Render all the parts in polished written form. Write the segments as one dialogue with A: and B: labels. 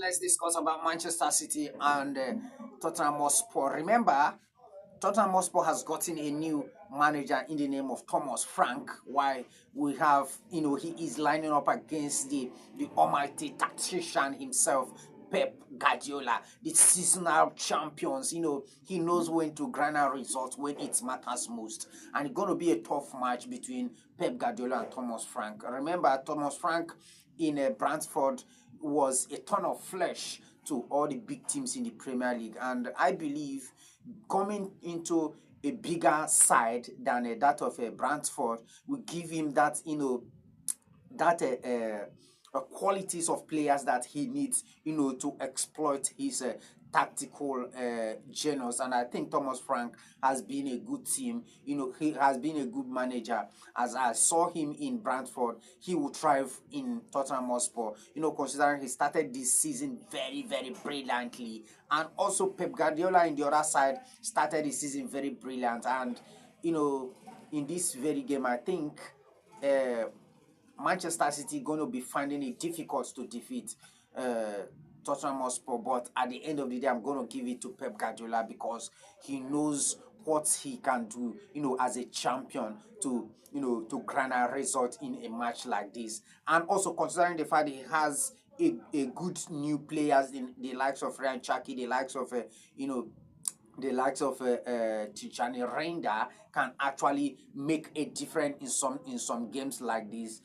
A: let's discuss about Manchester City and Tottenham Hotspur. Remember, Tottenham Hotspur has gotten a new manager in the name of Thomas Frank. Why we have, he is lining up against the almighty tactician himself, Pep Guardiola, the seasonal champions. He knows when to grind out results when it matters most, and it's going to be a tough match between Pep Guardiola and Thomas Frank. Remember, Thomas Frank in Brentford was a ton of flesh to all the big teams in the Premier League, and I believe coming into a bigger side than that of Brentford will give him that that qualities of players that he needs to exploit his tactical genius. And I think Thomas Frank has been a good team. He has been a good manager. As I saw him in Brentford, he will thrive in Tottenham Hotspur, considering he started this season very, very brilliantly. And also Pep Guardiola in the other side started the season very brilliant. And in this very game, I think uh, Manchester City going to be finding it difficult to defeat Tottenham Hotspur, but at the end of the day, I'm going to give it to Pep Guardiola because he knows what he can do, as a champion to grind a result in a match like this, and also considering the fact that he has a good new players in the likes of Ryan Chaki, you know the likes of Tijani Reinda can actually make a difference in some games like this.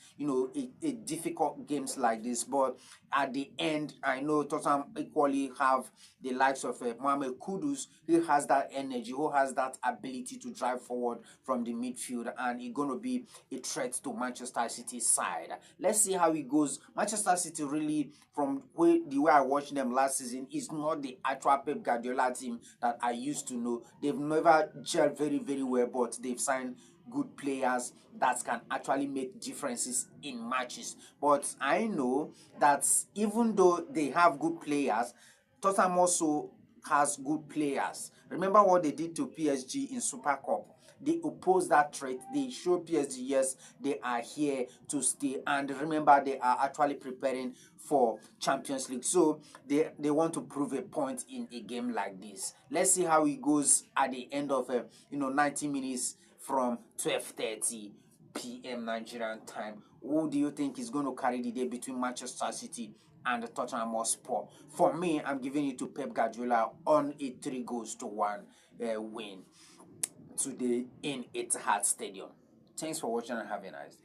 A: A difficult games like this. But at the end, I know Tottenham equally have the likes of Mohamed Kudus, who has that energy, who has that ability to drive forward from the midfield, and it's going to be a threat to Manchester City's side. Let's see how it goes. Manchester City really, from the way I watched them last season, is not the actual Pep Guardiola team that I used to know. They've never gelled very, very well, but they've signed good players that can actually make differences in matches. But I know that even though they have good players, Tottenham also has good players. Remember what they did to PSG in Super Cup. They opposed that threat. They showed PSG, yes, they are here to stay. And remember, they are actually preparing for Champions League. So they want to prove a point in a game like this. Let's see how it goes at the end of 90 minutes from 12:30 p.m. Nigerian time. Who do you think is going to carry the day between Manchester City and the Tottenham Hotspur? For me, I'm giving it to Pep Guardiola on a 3-1 win today in Etihad Stadium. Thanks for watching and have a nice day.